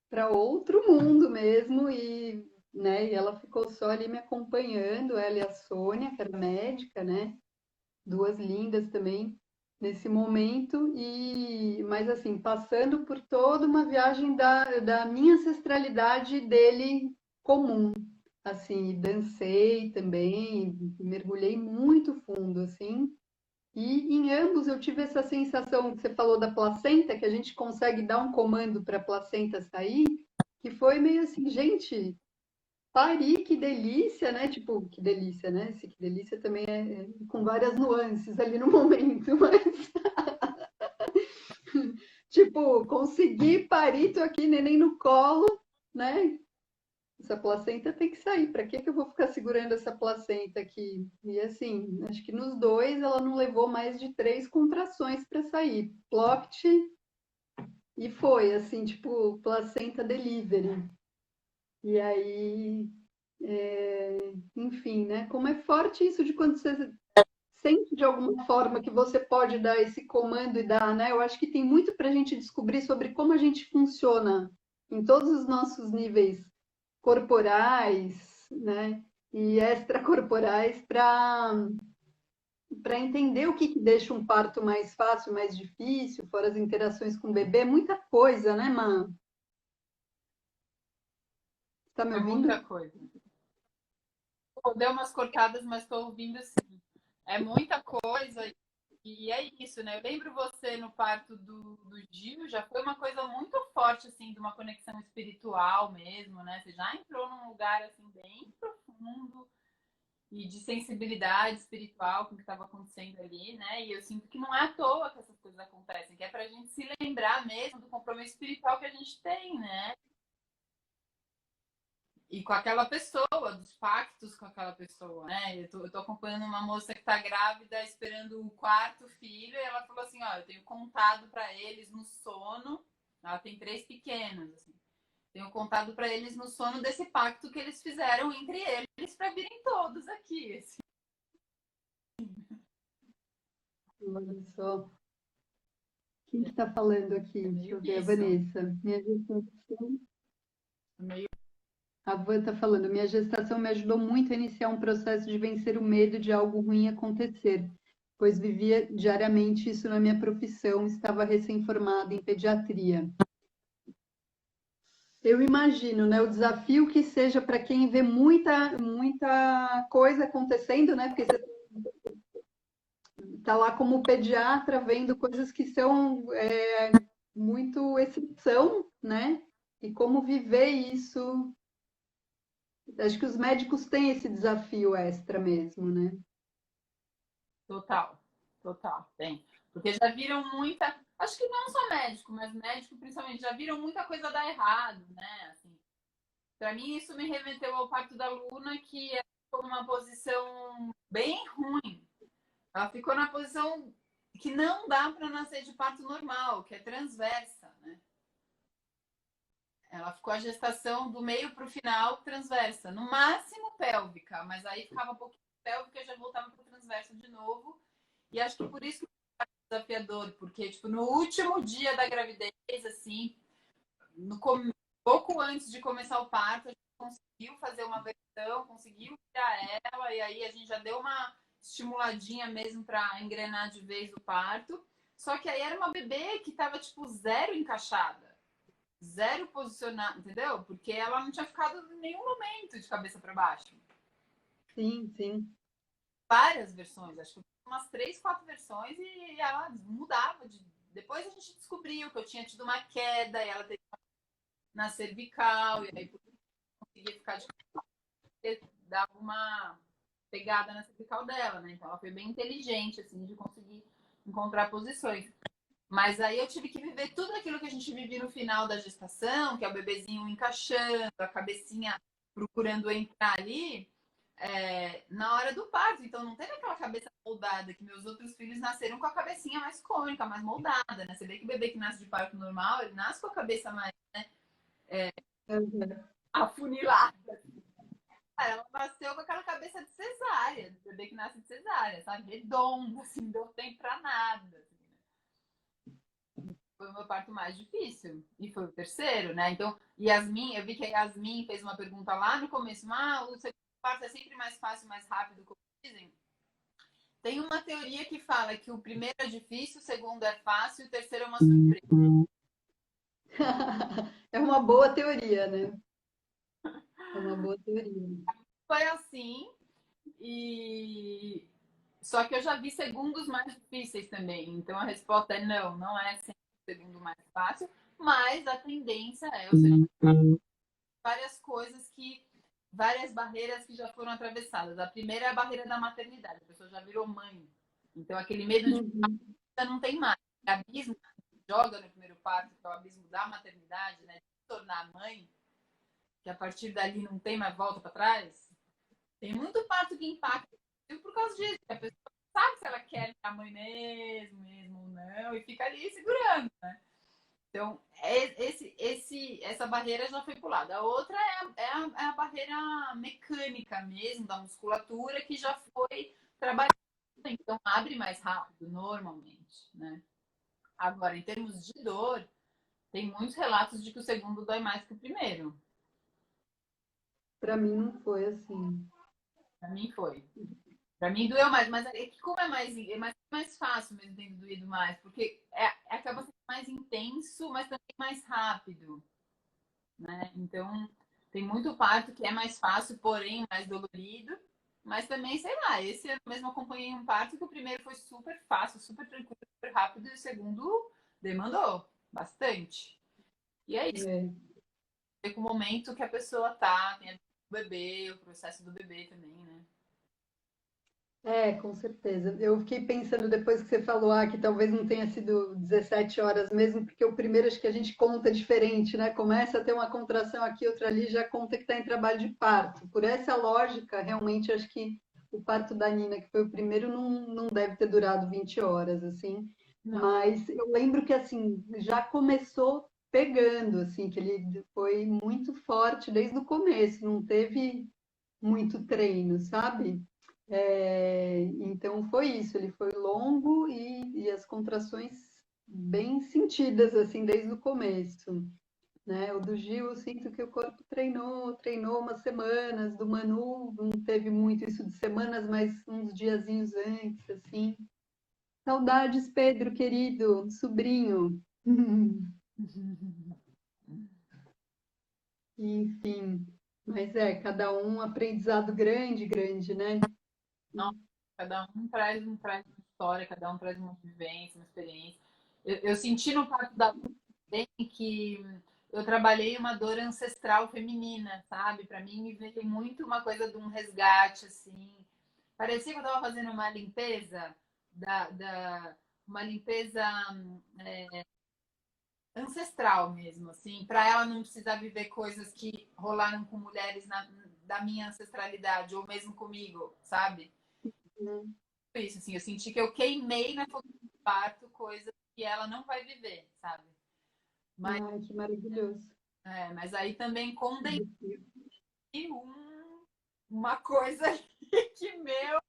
para outro mundo mesmo e ela ficou só ali me acompanhando, ela e a Sônia, que era médica, né? Duas lindas também nesse momento mas assim passando por toda uma viagem da minha ancestralidade dele comum, assim, dancei também, mergulhei muito fundo assim. E em ambos eu tive essa sensação que você falou da placenta, que a gente consegue dar um comando para a placenta sair, que foi meio assim, gente, pari, que delícia, né? Tipo, que delícia, né? Esse que delícia também é com várias nuances ali no momento, mas tipo, consegui parir, tô aqui, neném no colo, né? Essa placenta tem que sair. Para que eu vou ficar segurando essa placenta aqui? E assim, acho que nos dois ela não levou mais de 3 contrações para sair. Ploct e foi, assim, tipo, placenta delivery. E aí, enfim, né? Como é forte isso de quando você sente de alguma forma que você pode dar esse comando e dar, né? Eu acho que tem muito para a gente descobrir sobre como a gente funciona em todos os nossos níveis corporais, né? E extracorporais para entender o que deixa um parto mais fácil, mais difícil, fora as interações com o bebê, muita coisa, né, Má? Está me É ouvindo? muita coisa. Pô, deu umas cortadas, mas estou ouvindo sim. É muita coisa. E é isso, né? Eu lembro você no parto do Gil, já foi uma coisa muito forte, assim, de uma conexão espiritual mesmo, né? Você já entrou num lugar, assim, bem profundo e de sensibilidade espiritual com o que estava acontecendo ali, né? E eu sinto que não é à toa que essas coisas acontecem, que é pra gente se lembrar mesmo do compromisso espiritual que a gente tem, né? E com aquela pessoa, dos pactos com aquela pessoa, né? Eu tô acompanhando uma moça que tá grávida, esperando o quarto filho, e ela falou assim: ó, eu tenho contado para eles no sono, ela tem 3 pequenos, assim, tenho contado para eles no sono desse pacto que eles fizeram entre eles para virem todos aqui. Assim. Olha só. Quem que está falando aqui? É Deixa meio eu ver, a isso. Vanessa. Minha gestação. É meio... A Van está falando, minha gestação me ajudou muito a iniciar um processo de vencer o medo de algo ruim acontecer, pois vivia diariamente isso na minha profissão, estava recém-formada em pediatria. Eu imagino, né, o desafio que seja para quem vê muita coisa acontecendo, né, porque você está lá como pediatra vendo coisas que são muito exceção, né, e como viver isso. Acho que os médicos têm esse desafio extra mesmo, né? Total, total, tem. Porque já viram muita. Acho que não só médico, mas médico principalmente, já viram muita coisa dar errado, né? Assim, para mim, isso me remeteu ao parto da Luna, que ela ficou numa posição bem ruim. Ela ficou na posição que não dá para nascer de parto normal, que é transversa, né? Ela ficou a gestação do meio para o final transversa, no máximo pélvica, mas aí ficava um pouquinho pélvica e já voltava para transversa de novo. E acho que por isso que é desafiador, porque tipo no último dia da gravidez, assim, no pouco antes de começar o parto, a gente conseguiu fazer uma versão, conseguiu tirar ela, e aí a gente já deu uma estimuladinha mesmo para engrenar de vez o parto. Só que aí era uma bebê que tava, tipo, zero encaixada, zero posicionada, entendeu? Porque ela não tinha ficado em nenhum momento de cabeça para baixo. Sim, sim. Várias versões, acho que umas 3, 4 versões, e ela mudava. Depois a gente descobriu que eu tinha tido uma queda, e ela teve na cervical, e aí conseguia ficar de dava uma pegada na cervical dela, né? Então ela foi bem inteligente, assim, de conseguir encontrar posições. Mas aí eu tive que viver tudo aquilo que a gente vive no final da gestação, que é o bebezinho encaixando, a cabecinha procurando entrar ali, na hora do parto. Então não teve aquela cabeça moldada, que meus outros filhos nasceram com a cabecinha mais cônica, mais moldada, né? Você vê que o bebê que nasce de parto normal, ele nasce com a cabeça mais Uhum. afunilada. Ela nasceu com aquela cabeça de cesárea, do bebê que nasce de cesárea, sabe? Redonda, assim, não deu tempo pra nada. Assim, né? Foi o meu parto mais difícil. E foi o terceiro, né? Então, Yasmin, eu vi que a Yasmin fez uma pergunta lá no começo. O segundo parto é sempre mais fácil, mais rápido, como dizem. Tem uma teoria que fala que o primeiro é difícil, o segundo é fácil e o terceiro é uma surpresa. É uma boa teoria, né? É uma boa teoria. Foi assim, e só que eu já vi segundos mais difíceis também. Então a resposta é não, não é sempre o segundo mais fácil, mas a tendência é, ou seja, várias coisas que, várias barreiras que já foram atravessadas. A primeira é a barreira da maternidade, a pessoa já virou mãe. Então aquele medo de Uhum. não tem mais. O abismo que joga no primeiro parto, que é o abismo da maternidade, né, de se tornar mãe, que a partir dali não tem mais volta para trás. Tem muito parto que impacta por causa disso. A pessoa sabe se ela quer virar mãe mesmo ou não, e fica ali segurando, né? Então, essa barreira já foi pulada. A outra é a barreira mecânica mesmo, da musculatura, que já foi trabalhada. Então, abre mais rápido, normalmente, né? Agora, em termos de dor, tem muitos relatos de que o segundo dói mais que o primeiro. Para mim não foi assim. Pra mim foi. Pra mim doeu mais, mas é que como é mais fácil mesmo tendo doído mais, porque acaba sendo mais intenso, mas também mais rápido, né? Então, tem muito parto que é mais fácil, porém mais dolorido, mas também, sei lá, esse eu mesmo acompanhei um parto que o primeiro foi super fácil, super tranquilo, super rápido, e o segundo demandou bastante. E é isso, É. tem o momento que a pessoa tá, tem o bebê, o processo do bebê também, né? É, com certeza. Eu fiquei pensando depois que você falou, que talvez não tenha sido 17 horas mesmo, porque o primeiro acho que a gente conta diferente, né? Começa a ter uma contração aqui, outra ali, já conta que está em trabalho de parto. Por essa lógica, realmente acho que o parto da Nina, que foi o primeiro, não deve ter durado 20 horas, assim. Não. Mas eu lembro que, assim, já começou pegando, assim, que ele foi muito forte desde o começo, não teve muito treino, sabe? Então foi isso, ele foi longo e as contrações bem sentidas, assim, desde o começo, né? O do Gil, eu sinto que o corpo treinou umas semanas, do Manu não teve muito isso de semanas, mas uns diazinhos antes, assim. Saudades, Pedro, querido, sobrinho. Enfim, mas cada um aprendizado grande, grande, né? Não, cada um traz uma história, cada um traz uma vivência, uma experiência. Eu senti no parto da bem que eu trabalhei uma dor ancestral feminina, sabe? Para mim me veio muito uma coisa de um resgate, assim. Parecia que eu estava fazendo uma limpeza uma limpeza ancestral mesmo, assim, para ela não precisar viver coisas que rolaram com mulheres da minha ancestralidade ou mesmo comigo, sabe? Isso, assim, eu senti que eu queimei na fogueira do parto coisas que ela não vai viver, sabe? Mas, Ai, que maravilhoso. mas aí também condensei uma coisa que meu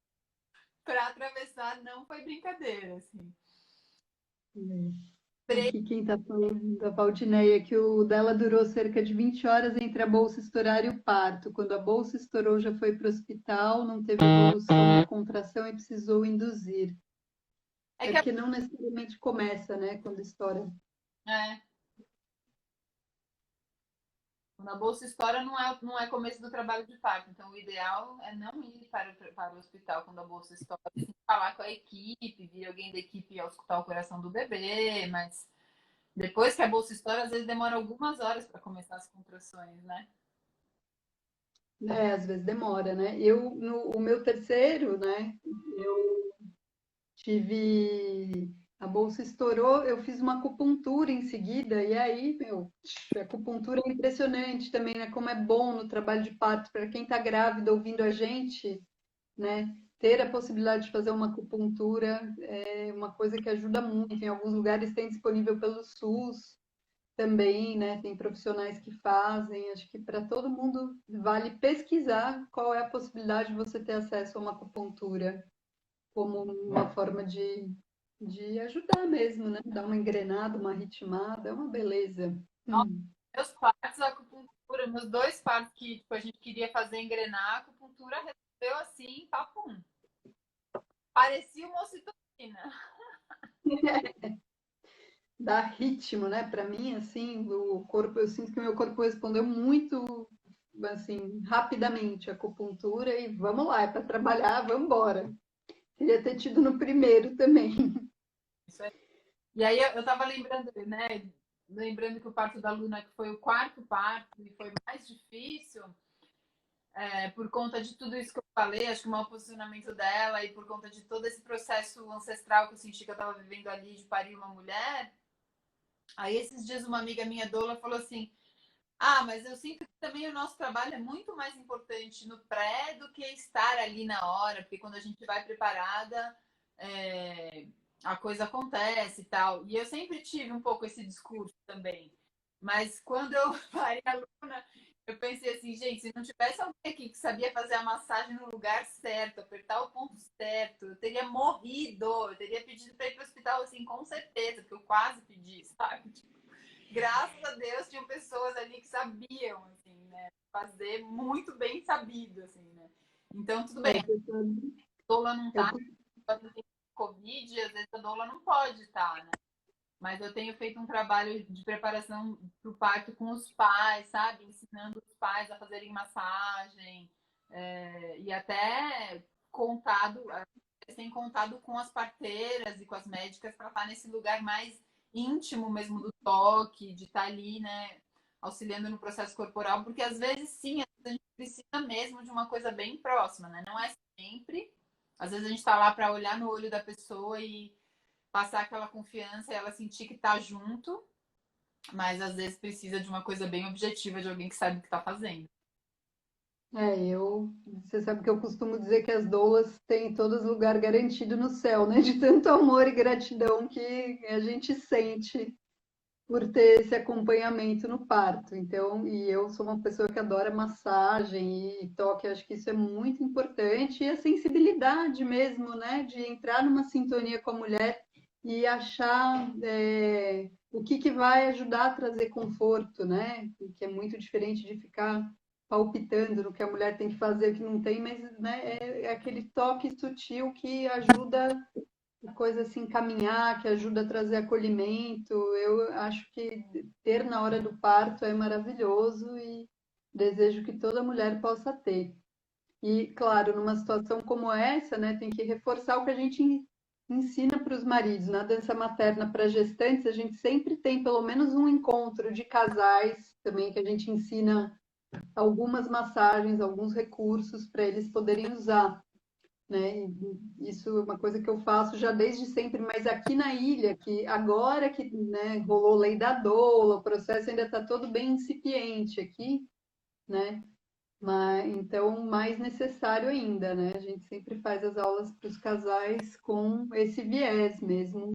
para atravessar não foi brincadeira, assim. Aqui quem está falando da Valdineia, que o dela durou cerca de 20 horas entre a bolsa estourar e o parto. Quando a bolsa estourou, já foi para o hospital, não teve evolução da contração e precisou induzir. É É que porque não necessariamente começa, né, quando estoura. é, quando a bolsa estoura não é começo do trabalho de parto. Então, o ideal é não ir para o hospital quando a bolsa estoura, assim, falar com a equipe, vir alguém da equipe ao escutar o coração do bebê, mas depois que a bolsa estoura, às vezes demora algumas horas para começar as contrações, né? Às vezes demora, né? O meu terceiro, né? Eu tive. A bolsa estourou, eu fiz uma acupuntura em seguida, e aí, meu, a acupuntura é impressionante também, né? Como é bom no trabalho de parto, para quem está grávida ouvindo a gente, né? Ter a possibilidade de fazer uma acupuntura é uma coisa que ajuda muito. Em alguns lugares tem disponível pelo SUS também, né? Tem profissionais que fazem. Acho que para todo mundo vale pesquisar qual é a possibilidade de você ter acesso a uma acupuntura como uma forma de ajudar mesmo, né? Dar uma engrenada, uma ritmada, é uma beleza. Nossa, meus partos, a acupuntura, meus dois partos que tipo, a gente queria fazer engrenar, a acupuntura resolveu assim, papum. Parecia uma ocitocina. Dá ritmo, né? Para mim, assim, o corpo, eu sinto que o meu corpo respondeu muito, assim, rapidamente a acupuntura e vamos lá, é para trabalhar, vamos embora. Queria ter tido no primeiro também. Isso é. E aí eu tava lembrando, né? Lembrando que o parto da Luna que foi o quarto parto e foi mais difícil, por conta de tudo isso que eu falei, acho que o mau posicionamento dela e por conta de todo esse processo ancestral que eu senti que eu tava vivendo ali de parir uma mulher. Aí esses dias uma amiga minha doula falou assim: "Ah, mas eu sinto que também o nosso trabalho é muito mais importante no pré do que estar ali na hora, porque quando a gente vai preparada, é, a coisa acontece e tal." E eu sempre tive um pouco esse discurso também. Mas quando eu parei a Luna, eu pensei assim, gente, se não tivesse alguém aqui que sabia fazer a massagem no lugar certo, apertar o ponto certo, eu teria morrido, eu teria pedido para ir para o hospital, assim, com certeza, porque eu quase pedi, sabe? Graças a Deus tinham pessoas ali que sabiam, assim, né? Fazer muito bem sabido, assim, né? Então, tudo bem, a doula não Eu, tá, não tem Covid, às vezes a doula não pode estar, né? Mas eu tenho feito um trabalho de preparação para o parto com os pais, sabe? Ensinando os pais a fazerem massagem, e até contado, tem contado com as parteiras e com as médicas para estar nesse lugar mais íntimo mesmo do toque, de estar ali, né, auxiliando no processo corporal, porque às vezes sim, a gente precisa mesmo de uma coisa bem próxima, né? Não é sempre. Às vezes a gente está lá para olhar no olho da pessoa e passar aquela confiança e ela sentir que tá junto, mas às vezes precisa de uma coisa bem objetiva, de alguém que sabe o que tá fazendo. você sabe que eu costumo dizer que as doulas têm todas lugar garantido no céu, né? De tanto amor e gratidão que a gente sente por ter esse acompanhamento no parto. Então, e eu sou uma pessoa que adora massagem e toque, acho que isso é muito importante. E a sensibilidade mesmo, né? De entrar numa sintonia com a mulher e achar o que vai ajudar a trazer conforto, né? Que é muito diferente de ficar palpitando no que a mulher tem que fazer, o que não tem, mas né, é aquele toque sutil que ajuda coisa assim, caminhar, que ajuda a trazer acolhimento. Eu acho que ter na hora do parto é maravilhoso e desejo que toda mulher possa ter. E, claro, numa situação como essa, né, tem que reforçar o que a gente ensina para os maridos. Na dança materna para gestantes, a gente sempre tem pelo menos um encontro de casais também, que a gente ensina algumas massagens, alguns recursos para eles poderem usar, né? Isso é uma coisa que eu faço já desde sempre, mas aqui na ilha, que agora que né, rolou lei da doula, o processo ainda está todo bem incipiente aqui, né? Mas, então, mais necessário ainda, né? A gente sempre faz as aulas para os casais com esse viés mesmo,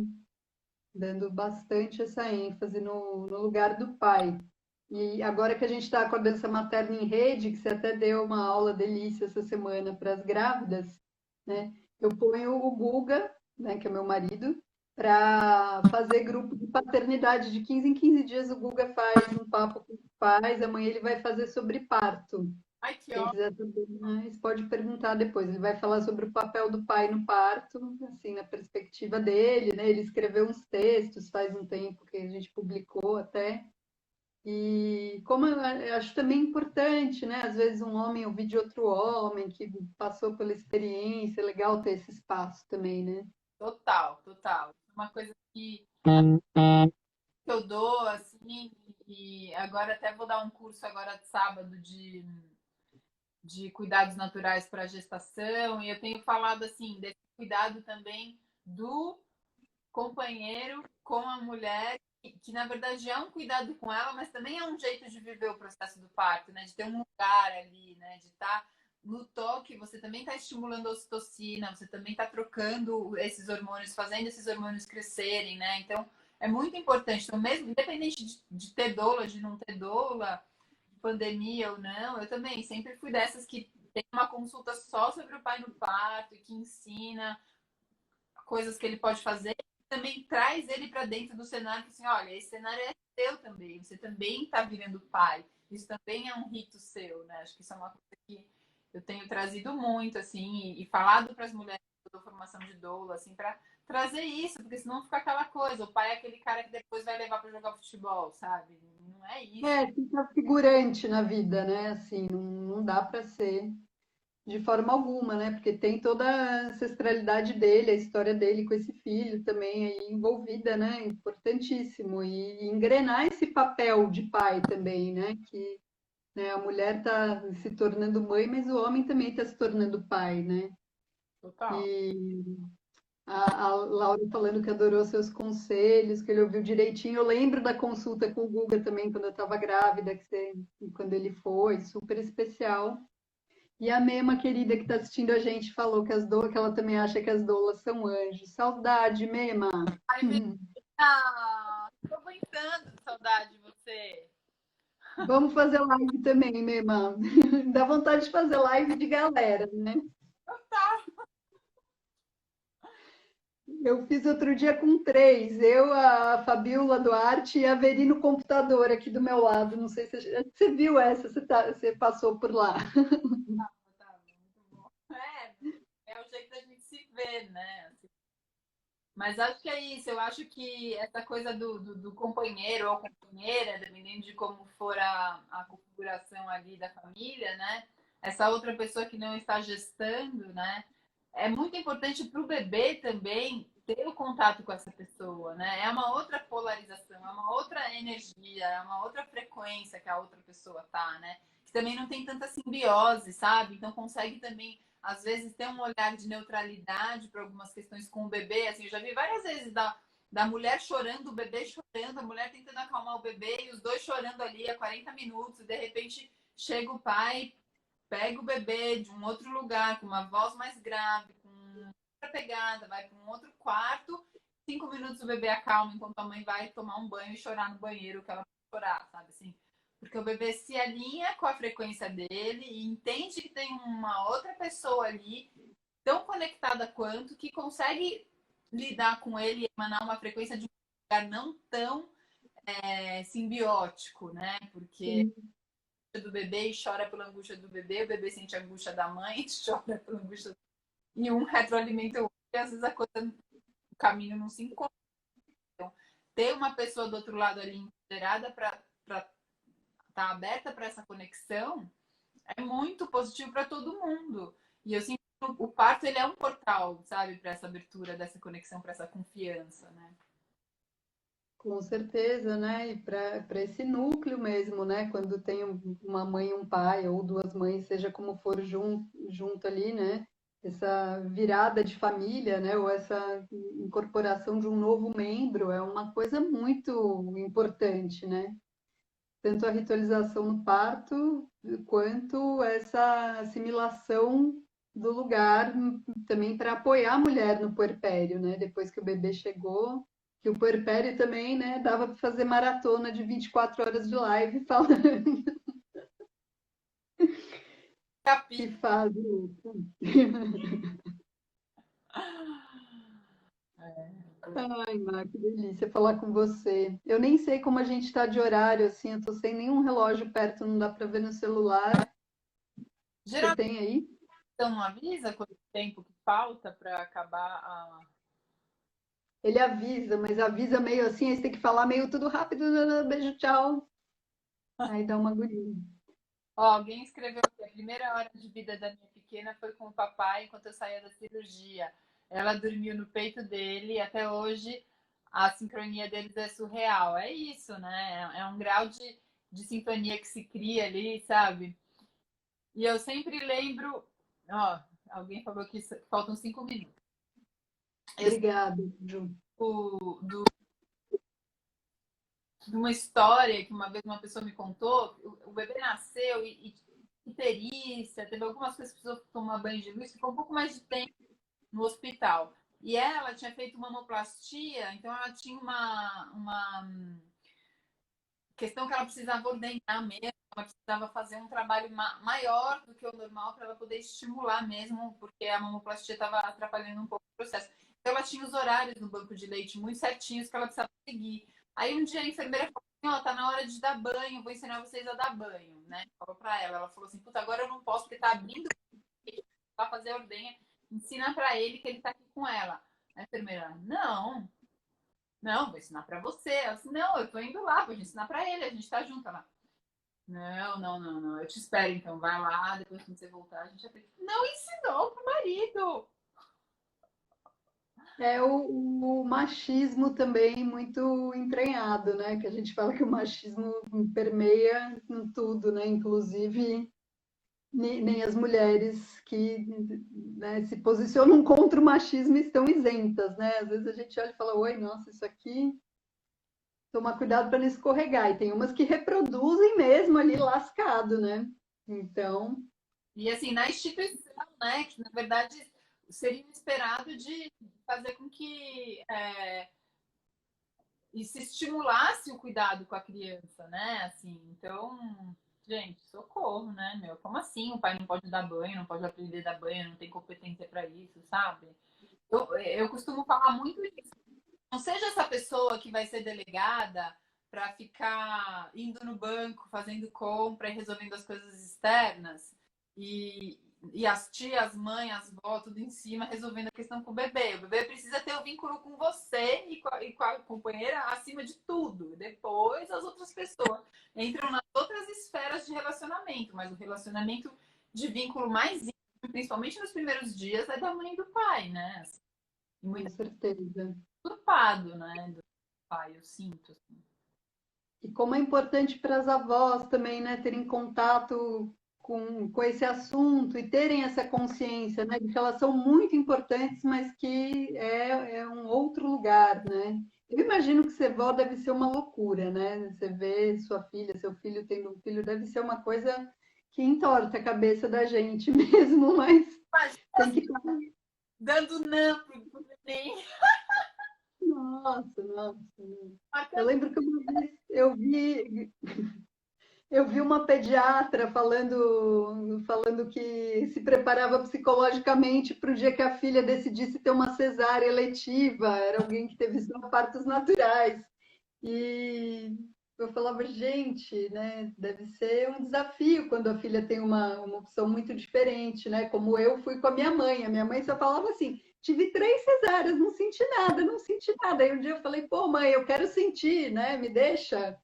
dando bastante essa ênfase no lugar do pai. E agora que a gente está com a dança materna em rede, que você até deu uma aula delícia essa semana para as grávidas, né? Eu ponho o Guga, né, que é meu marido, para fazer grupo de paternidade de 15 em 15 dias. O Guga faz um papo com os pais, amanhã ele vai fazer sobre parto. Ai, que Quem ótimo. quiser saber mais, pode perguntar depois. Ele vai falar sobre o papel do pai no parto, assim, na perspectiva dele, né? Ele escreveu uns textos faz um tempo que a gente publicou até. E como eu acho também importante, né? Às vezes um homem ouvir de outro homem que passou pela experiência, é legal ter esse espaço também, né? Total, total. Uma coisa que eu dou, assim, e agora até vou dar um curso agora de sábado de cuidados naturais para a gestação, e eu tenho falado assim desse cuidado também do companheiro com a mulher, que na verdade é um cuidado com ela, mas também é um jeito de viver o processo do parto, né? De ter um lugar ali, né? De estar no toque, você também está estimulando a ocitocina, você também está trocando esses hormônios, fazendo esses hormônios crescerem, né? Então é muito importante. Então, mesmo independente de ter doula, de não ter doula, pandemia ou não, eu também sempre fui dessas que tem uma consulta só sobre o pai no parto e que ensina coisas que ele pode fazer, também traz ele para dentro do cenário, assim, olha, esse cenário é seu também, você também está virando pai, isso também é um rito seu, né? Acho que isso é uma coisa que eu tenho trazido muito, assim, e falado para as mulheres da formação de doula, assim, para trazer isso, porque senão fica aquela coisa, o pai é aquele cara que depois vai levar para jogar futebol, sabe? Não é isso. É, fica figurante na vida, né? Assim, não dá para ser de forma alguma, né? Porque tem toda a ancestralidade dele, a história dele com esse filho também aí envolvida, né? Importantíssimo. E engrenar esse papel de pai também, né? Que né, a mulher está se tornando mãe, mas o homem também está se tornando pai, né? Total. E a Laura falando que adorou seus conselhos, que ele ouviu direitinho. Eu lembro da consulta com o Guga também, quando eu estava grávida, quando ele foi, super especial. E a Mema, querida, que está assistindo a gente, falou que ela também acha que as doulas são anjos. Saudade, Mema. Ai, menina, tô aguentando saudade de você. Vamos fazer live também, Mema. Dá vontade de fazer live de galera, né? Eu fiz outro dia com três, eu, a Fabiola Duarte e a Veri no computador aqui do meu lado. Não sei se você viu essa, você passou por lá. Tá, muito bom. É o jeito da gente se ver, né? Assim, mas acho que é isso. Eu acho que essa coisa do companheiro ou companheira, dependendo de como for a configuração ali da família, né? Essa outra pessoa que não está gestando, né? É muito importante para o bebê também ter o contato com essa pessoa, né? É uma outra polarização, é uma outra energia, é uma outra frequência que a outra pessoa tá, né? Que também não tem tanta simbiose, sabe? Então consegue também às vezes ter um olhar de neutralidade para algumas questões com o bebê. Assim, eu já vi várias vezes da mulher chorando, o bebê chorando, a mulher tentando acalmar o bebê e os dois chorando ali há 40 minutos, e de repente chega o pai, pega o bebê de um outro lugar, com uma voz mais grave, com outra pegada, vai para um outro quarto, 5 minutos o bebê acalma enquanto a mãe vai tomar um banho e chorar no banheiro que ela vai chorar, sabe assim? Porque o bebê se alinha com a frequência dele e entende que tem uma outra pessoa ali, tão conectada quanto, que consegue lidar com ele e emanar uma frequência de um lugar não tão simbiótico, né? Porque Sim, do bebê e chora pela angústia do bebê, o bebê sente a angústia da mãe, chora pela angústia e um retroalimenta o outro, e às vezes a coisa, o caminho não se encontra. Então, ter uma pessoa do outro lado ali empoderada para estar aberta para essa conexão é muito positivo para todo mundo. E eu sinto que o parto ele é um portal, sabe, para essa abertura dessa conexão, para essa confiança, né? com certeza, né? E para esse núcleo mesmo, né? Quando tem uma mãe e um pai, ou duas mães, seja como for junto ali, né? Essa virada de família, né? Ou essa incorporação de um novo membro é uma coisa muito importante, né? Tanto a ritualização no parto, quanto essa assimilação do lugar também para apoiar a mulher no puerpério, né? Depois que o bebê chegou, que o puerpério também, né? Dava para fazer maratona de 24 horas de live falando que Capítulo. faz isso. Ai, Má, que delícia falar com você. Eu nem sei como a gente está de horário, assim, eu tô sem nenhum relógio perto, não dá para ver no celular. Você Geralmente tem aí? não avisa quanto tempo que falta para acabar a. Ele avisa, mas avisa meio assim, aí você tem que falar meio tudo rápido, beijo, tchau. Aí dá uma agonia. Ó, alguém escreveu que a primeira hora de vida da minha pequena foi com o papai enquanto eu saía da cirurgia. Ela dormiu no peito dele e até hoje a sincronia deles é surreal. É isso, né? É um grau de sintonia que se cria ali, sabe? E eu sempre lembro, ó, alguém falou que faltam 5 minutos. Obrigada, Ju. Do, de uma história que uma vez uma pessoa me contou, o bebê nasceu e icterícia, teve algumas coisas que precisou tomar banho de luz, ficou um pouco mais de tempo no hospital. E ela tinha feito uma mamoplastia, então ela tinha uma questão que ela precisava ordenhar mesmo, ela precisava fazer um trabalho maior do que o normal para ela poder estimular mesmo, porque a mamoplastia estava atrapalhando um pouco o processo. Então ela tinha os horários no banco de leite muito certinhos que ela precisava seguir. Aí um dia a enfermeira falou assim, ó, tá na hora de dar banho, vou ensinar vocês a dar banho, né? Falou para ela, ela falou assim, puta, agora eu não posso porque tá abrindo para fazer a ordenha, ensina para ele que ele tá aqui com ela. A enfermeira, não, vou ensinar para você. Ela disse, não, eu tô indo lá, vou ensinar para ele, a gente tá junto lá. Não, eu te espero então, vai lá, depois quando você voltar a gente aprende. Não ensinou pro marido. É o machismo também muito entranhado, né? Que a gente fala que o machismo permeia em tudo, né? Inclusive nem as mulheres que, né, se posicionam contra o machismo estão isentas, né? Às vezes a gente olha e fala, oi, nossa, isso aqui, tomar cuidado para não escorregar. E tem umas que reproduzem mesmo ali lascado, né? Então, E assim, na instituição, né, que na verdade seria esperado de fazer com que e se estimulasse o cuidado com a criança, né? Assim, então, gente, socorro, né, meu? Como assim? O pai não pode dar banho, não pode aprender a dar banho, não tem competência para isso, sabe? Eu costumo falar muito isso. Não seja essa pessoa que vai ser delegada para ficar indo no banco, fazendo compra e resolvendo as coisas externas. E as tias, as mães, as vó, tudo em cima, resolvendo a questão com o bebê. O bebê precisa ter o um vínculo com você e com a companheira acima de tudo. Depois as outras pessoas entram nas outras esferas de relacionamento, mas o relacionamento de vínculo mais íntimo, principalmente nos primeiros dias, é da mãe e do pai, né? Assim, com muito certeza. culpado, né? Do pai, eu sinto. Assim. E como é importante para as avós também, né, terem contato com esse assunto e terem essa consciência, né, de que elas são muito importantes, mas que é um outro lugar, né? Eu imagino que ser vó deve ser uma loucura, né? Você vê sua filha, seu filho tendo um filho, deve ser uma coisa que entorta a cabeça da gente mesmo, mas tem que. Dando não pro neném. Nossa, nossa. Eu Marcando. lembro que uma vez eu vi uma pediatra falando que se preparava psicologicamente para o dia que a filha decidisse ter uma cesárea eletiva, era alguém que teve só partos naturais. E eu falava, gente, né, deve ser um desafio quando a filha tem uma opção muito diferente, né? Como eu fui com a minha mãe. A minha mãe só falava assim: tive 3 cesáreas, não senti nada, não senti nada. Aí um dia eu falei, pô, mãe, eu quero sentir, né? Me deixa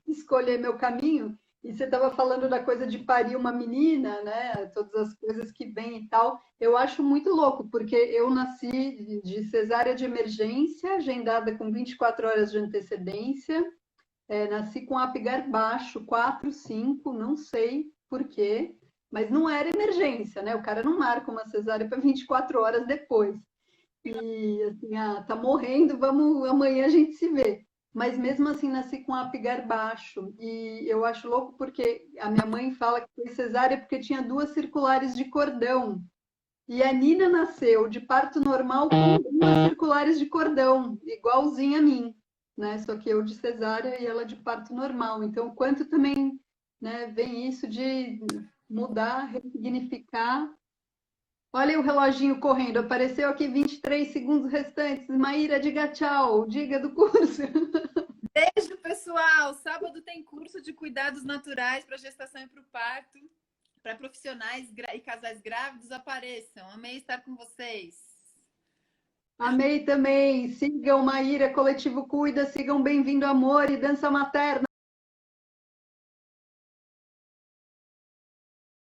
escolher meu caminho. E você estava falando da coisa de parir uma menina, né? Todas as coisas que vêm e tal. Eu acho muito louco, porque eu nasci de cesárea de emergência, agendada com 24 horas de antecedência. Nasci com apgar baixo, 4, 5, não sei por quê, mas não era emergência, né? O cara não marca uma cesárea para 24 horas depois. E assim, tá morrendo, vamos, amanhã a gente se vê. Mas mesmo assim, nasci com apgar baixo. E eu acho louco porque a minha mãe fala que foi cesárea porque tinha 2 circulares de cordão. E a Nina nasceu de parto normal com 2 circulares de cordão, igualzinha a mim, né? Só que eu de cesárea e ela de parto normal. Então, quanto também, né, vem isso de mudar, ressignificar. Olha o reloginho correndo, apareceu aqui 23 segundos restantes. Maíra, diga tchau, diga do curso. Beijo, pessoal. Sábado tem curso de cuidados naturais para gestação e para o parto. Para profissionais e casais grávidos, apareçam. Amei estar com vocês. Amei também. Sigam Maíra, Coletivo Cuida, sigam Bem-vindo Amor e Dança Materna.